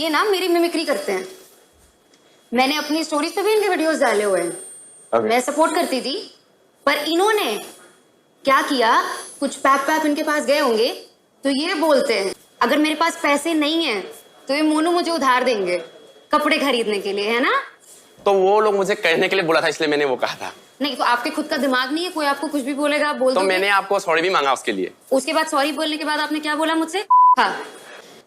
ये ना मेरी मिमिक्री करते हैं। मैंने अपनी स्टोरीज पे भी इनके वीडियोस डाले हुए हैं। मैं सपोर्ट करती थी, पर इन्होंने क्या किया, कुछ पैप इनके पास गए होंगे तो ये बोलते हैं अगर मेरे पास पैसे नहीं है तो ये मोनू मुझे उधार देंगे कपड़े खरीदने के लिए, है ना? तो वो लोग मुझे कहने के लिए बोला था, इसलिए मैंने वो कहा था। नहीं तो आपके खुद का दिमाग नहीं है, कोई आपको कुछ भी बोलेगा आप बोल तो दोगे? मैंने आपको सॉरी भी मांगा उसके लिए। उसके बाद सॉरी बोलने के बाद आपने क्या बोला मुझसे? हाँ,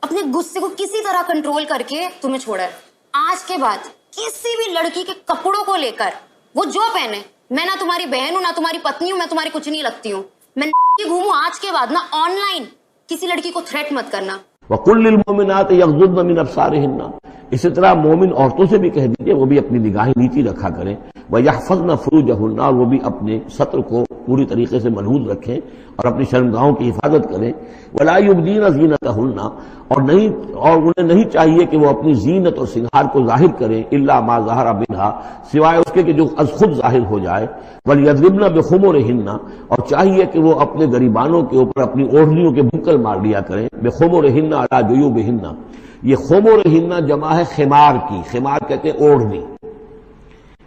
अपने गुस्से को किसी तरह कंट्रोल करके तुम्हें छोड़ा है। आज के बाद किसी भी लड़की के कपड़ों को लेकर वो जो पहने, मैं ना तुम्हारी बहन हूँ ना तुम्हारी पत्नी हूँ, मैं तुम्हारी कुछ नहीं लगती हूँ। मैं घूमूं आज के बाद ना ऑनलाइन किसी लड़की को थ्रेट मत करना। वकुल्लिल मोमिनात यग़ज़ुद्न मिन अब्सारिहिन्ना, इसी तरह मोमिन औरतों से भी कह दीजिए वो भी अपनी निगाहें नीची रखा करें। वयहफ़ज़्न फ़ुरूजहुन्ना, और वो भी अपने सत्र को पूरी तरीके से महफूज रखें और अपनी शर्मगाहों की हिफाजत करें। वला युब्दीन ज़ीनतहुन्ना, और उन्हें नहीं चाहिए कि वो अपनी जीनत और सिंगार को जाहिर करें, इल्ला मा ज़हरा मिन्हा, सिवाय उसके कि जो अज़ खुद जाहिर हो जाए। वलयज़रिबन बिख़ुमुरिहिन्ना, और चाहिए कि वो अपने गरीबानों के ऊपर अपनी ओढ़नियों के बुक्कल मार लिया करें। बिख़ुमुरिहिन्ना अला जुयूबिहिन्ना, ये खुमुरिहिन्ना जमा है खिमार की, खिमार कहते हैं ओढ़नी।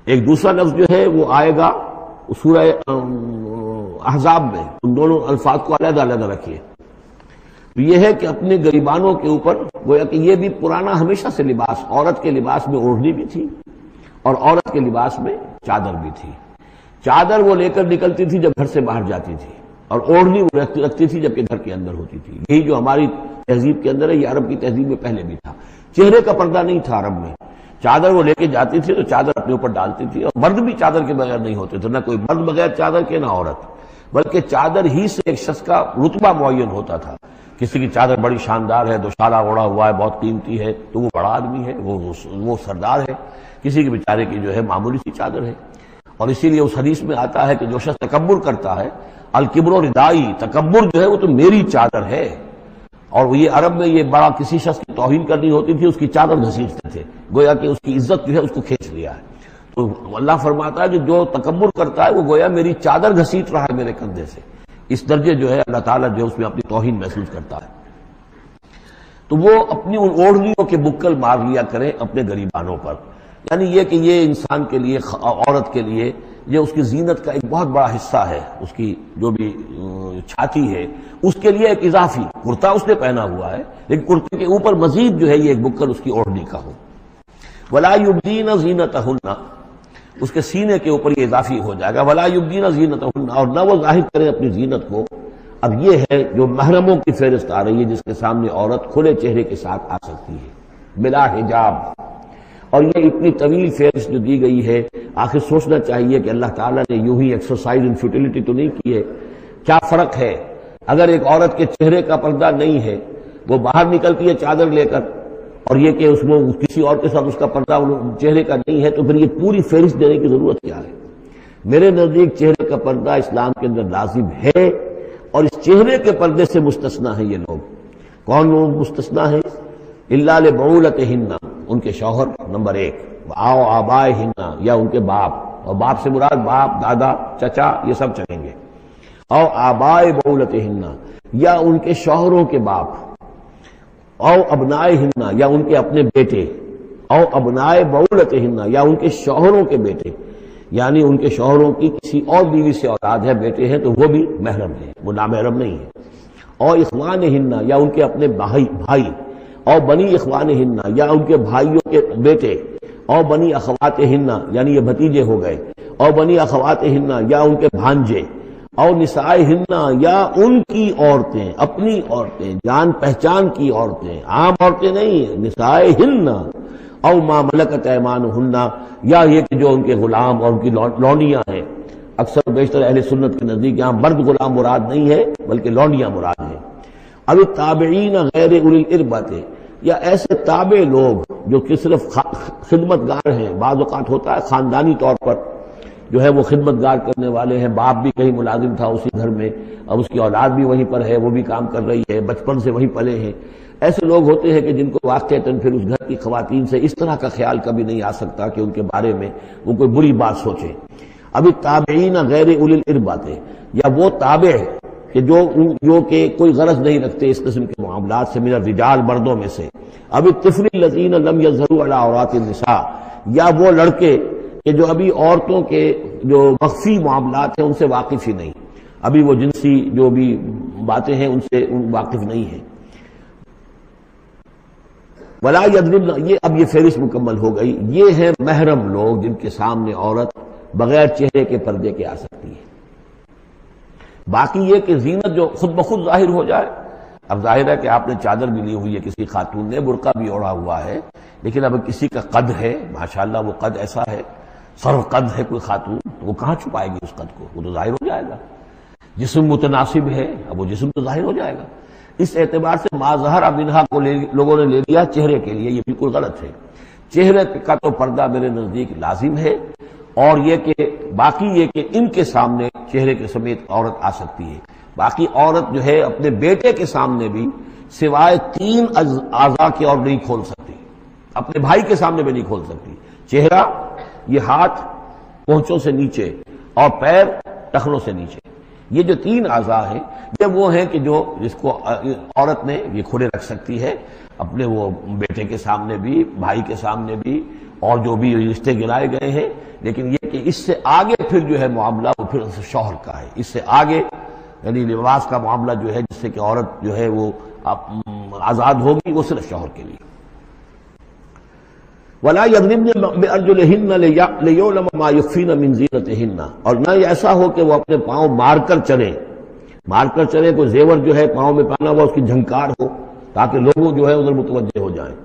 एक दूसरा लफ्ज जो है वो आएगा सूरह अहज़ाब में, उन दोनों अल्फाज को अलग अलग रखिए। तो ये है कि अपने गरीबानों के ऊपर गोया कि ये भी पुराना हमेशा से लिबास, औरत के लिबास में ओढ़नी भी थी और औरत के लिबास में चादर भी थी। चादर वो लेकर निकलती थी जब घर से बाहर जाती थी, और ओढ़नी वो रखती थी जबकि घर के अंदर होती थी। यही जो हमारी तहजीब के अंदर है, ये अरब की तहजीब में पहले भी था। चेहरे का पर्दा नहीं था अरब में। चादर वो लेके जाती थी तो चादर अपने ऊपर डालती थी, और मर्द भी चादर के बगैर नहीं होते थे, ना कोई मर्द बगैर चादर के ना औरत, बल्कि चादर ही से एक शख्स का रुतबा मुअय्यन होता था। किसी की चादर बड़ी शानदार है, दोशाला ओढ़ा हुआ है, बहुत कीमती है, तो वो बड़ा आदमी है, वो सरदार है। किसी के बेचारे की जो है मामूली सी चादर है। और इसीलिए उस हदीस में आता है कि जो शख्स तकब्बुर करता है, अल किब्रो रिदाई, तकब्बुर जो है वो तो मेरी चादर है। और ये अरब में ये बड़ा किसी शख्स की तौहीन करनी होती थी, उसकी चादर घसीटते थे, गोया कि उसकी इज्जत जो है उसको खींच लिया है। तो अल्लाह फरमाता है कि जो तकब्बुर करता है वो गोया मेरी चादर घसीट रहा है मेरे कंधे से। इस दर्जे जो है अल्लाह ताला जो उसमें अपनी तौहीन महसूस करता है। तो वो अपनी उन ओढ़नियों के बुक्कल मार लिया करें अपने गरीबानों पर। यानी ये कि ये इंसान के लिए, औरत के लिए, ये उसकी जीनत का एक बहुत बड़ा हिस्सा है। उसकी जो भी छाती है उसके लिए एक इजाफी कुर्ता उसने पहना हुआ है, लेकिन कुर्ते के ऊपर मजीद जो है ये एक बुक्कल उसकी ओढ़नी का हो। वला युब्दीन ज़ीनतहुन्ना, उसके सीने के ऊपर ये इजाफी हो जाएगा। वला युब्दीन ज़ीनतहुन्ना, और न वो जाहिर करे अपनी जीनत को। अब ये है जो महरमों की फेहरिस्त आ रही है, जिसके सामने औरत खुले चेहरे के साथ आ सकती है बिला हिजाब। और ये इतनी तवील फेहरिस्त जो दी गई है, आखिर सोचना चाहिए कि अल्लाह ताला ने यूं ही एक्सरसाइज इन फ्यूटिलिटी तो नहीं की है। क्या फर्क है अगर एक औरत के चेहरे का पर्दा नहीं है, वो बाहर निकलती है चादर लेकर, और ये कि उसमें किसी और के साथ उसका पर्दा चेहरे का नहीं है, तो फिर ये पूरी फेहरिस्त देने की जरूरत क्या है? मेरे नजदीक चेहरे का पर्दा इस्लाम के अंदर लाजिम है, और इस चेहरे के पर्दे से मुस्तस्ना है ये लोग। कौन लोग मुस्तस्ना है? इल्ला लिबऊलतिहिन्ना, उनके शौहर नंबर एक, आओ आबाए हिन्ना, या उनके बाप, और बाप से मुराद बाप, दादा, चचा, ये सब चलेंगे। आओ आबाए बऊलतिहिन्ना, या उनके शौहरों के बाप, आओ अबनाए हिन्ना, या उनके अपने बेटे, आओ अबनाए बऊलतिहिन्ना, या उनके शौहरों के बेटे। यानी उनके शौहरों की किसी और बीवी से औलाद है, बेटे हैं, तो वो भी महरम है, वो नामहरम नहीं है। और इख्वान हिन्ना, या उनके अपने भाई, और बनी इख्वान हिन्ना, या उनके भाइयों के बेटे, और बनी अखवात हिन्ना, यानी ये भतीजे हो गए, और बनी अखवात हिन्ना, या उनके भांजे, और निसाए हिन्ना, या उनकी औरतें, अपनी औरतें, जान पहचान की औरतें, आम औरतें नहीं, निसाए हिन्ना, और मा मलकत ऐमानुहुन्ना, या ये कि जो उनके गुलाम और उनकी लौंडियां हैं। अक्सर बेशतर अहले सुन्नत के नजदीक यहाँ मर्द गुलाम मुराद नहीं है, बल्कि लौंडियां मुराद है। अब ताबईन गैर उलिल इरबते, या ऐसे ताबे लोग जो कि सिर्फ खिदमतगार हैं। बाज़ औक़ात होता है खानदानी तौर पर जो है वो खिदमतगार करने वाले हैं, बाप भी कहीं मुलाजिम था उसी घर में, अब उसकी औलाद भी वहीं पर है, वो भी काम कर रही है, बचपन से वहीं पले हैं। ऐसे लोग होते हैं कि जिनको वाक़तन फिर उस घर की खवातीन से इस तरह का ख्याल कभी नहीं आ सकता कि उनके बारे में वो कोई बुरी बात सोचे। अभी ताबईन गैर उलिल इरबाते, या वो ताबे کہ جو کہ کوئی غرض نہیں رکھتے اس قسم کے معاملات سے، من الرجال مردوں میں سے، اب الطفل الذین لم یظہروا علی عورات النساء، یا وہ لڑکے کہ جو ابھی عورتوں کے جو مخفی معاملات ہیں ان سے واقف ہی نہیں، ابھی وہ جنسی جو بھی باتیں ہیں ان سے واقف نہیں ہیں۔ ولا یضربن، یہ اب یہ فہرست مکمل ہو گئی، یہ ہیں محرم لوگ جن کے سامنے عورت بغیر چہرے کے پردے کے آ سکتی ہے۔ باقی یہ کہ زینت جو خود بخود ظاہر ہو جائے، اب ظاہر ہے کہ آپ نے چادر بھی لی ہوئی ہے، کسی خاتون نے برقع بھی اوڑھا ہوا ہے، لیکن اب کسی کا قد ہے، ماشاءاللہ وہ قد ایسا ہے، سرو قد ہے کوئی خاتون، تو وہ کہاں چھپائے گی اس قد کو، وہ تو ظاہر ہو جائے گا۔ جسم متناسب ہے، اب وہ جسم تو ظاہر ہو جائے گا۔ اس اعتبار سے ما ظہر منہا کو لوگوں نے لے لیا چہرے کے لیے، یہ بالکل غلط ہے۔ چہرے کا تو پردہ میرے نزدیک لازم ہے، اور یہ کہ باقی یہ کہ ان کے سامنے چہرے کے سمیت عورت آ سکتی ہے۔ باقی عورت جو ہے اپنے بیٹے کے سامنے بھی سوائے 3 اعضاء کے اور نہیں کھول سکتی، اپنے بھائی کے سامنے بھی نہیں کھول سکتی۔ چہرہ، یہ ہاتھ پونچوں سے نیچے، اور پیر ٹخنوں سے نیچے، یہ جو 3 اعضاء ہیں یہ وہ ہیں کہ جو جس کو عورت نے یہ کھلے رکھ سکتی ہے، اپنے وہ بیٹے کے سامنے بھی، بھائی کے سامنے بھی، اور جو بھی رشتے گرائے گئے ہیں۔ لیکن یہ کہ اس سے آگے پھر جو ہے معاملہ وہ پھر شوہر کا ہے، اس سے آگے یعنی لباس کا معاملہ جو ہے جس سے کہ عورت جو ہے وہ آزاد ہوگی، وہ صرف شوہر کے لیے۔ وَلَا يَضْرِبْنَ بِأَرْجُلِهِنَّ لِيُعْلَمَ مَا يُخْفِينَ مِنْ زِينَتِهِنَّ، اور نہ یہ ایسا ہو کہ وہ اپنے پاؤں مار کر چلیں، کوئی زیور جو ہے پاؤں میں پہنا ہوا اس کی جھنکار ہو تاکہ لوگوں جو ہے ادھر متوجہ ہو جائیں۔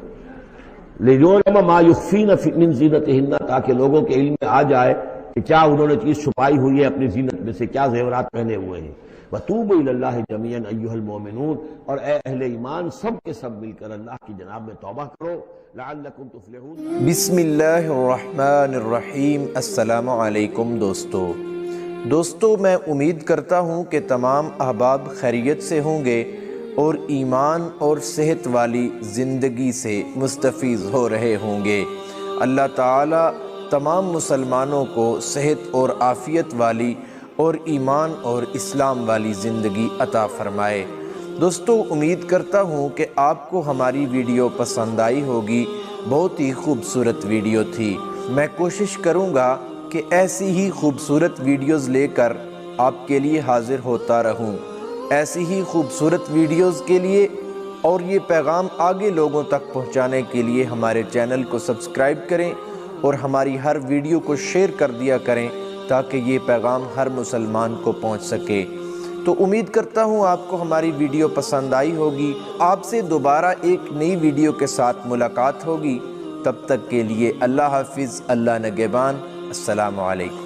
لِيُعْلَمَ مَا يُخْفِينَ مِنْ زِينَتِهِنَّ، تاکہ لوگوں کے علم میں آ جائے کہ کیا انہوں نے چیز چھپائی ہوئی ہے اپنی زینت میں سے، کیا زیورات پہنے ہوئے ہیں۔ وَتُوبُوا إِلَى اللَّهِ جَمِيعًا أَيُّهَا الْمُؤْمِنُونَ، اور اے اہل ایمان سب کے سب مل کر اللہ کی جناب میں توبہ کرو، لعلکم تفلحون۔ بسم اللہ الرحمن الرحیم۔ السلام علیکم دوستو، میں امید کرتا ہوں کہ تمام احباب خیریت سے ہوں گے اور ایمان اور صحت والی زندگی سے مستفیض ہو رہے ہوں گے۔ اللہ تعالی تمام مسلمانوں کو صحت اور عافیت والی اور ایمان اور اسلام والی زندگی عطا فرمائے۔ دوستو، امید کرتا ہوں کہ آپ کو ہماری ویڈیو پسند آئی ہوگی، بہت ہی خوبصورت ویڈیو تھی۔ میں کوشش کروں گا کہ ایسی ہی خوبصورت ویڈیوز لے کر آپ کے لیے حاضر ہوتا رہوں۔ ایسی ہی خوبصورت ویڈیوز کے لیے اور یہ پیغام آگے لوگوں تک پہنچانے کے لیے ہمارے چینل کو سبسکرائب کریں اور ہماری ہر ویڈیو کو شیئر کر دیا کریں تاکہ یہ پیغام ہر مسلمان کو پہنچ سکے۔ تو امید کرتا ہوں آپ کو ہماری ویڈیو پسند آئی ہوگی۔ آپ سے دوبارہ ایک نئی ویڈیو کے ساتھ ملاقات ہوگی، تب تک کے لیے اللہ حافظ، اللہ نگہبان، السلام علیکم۔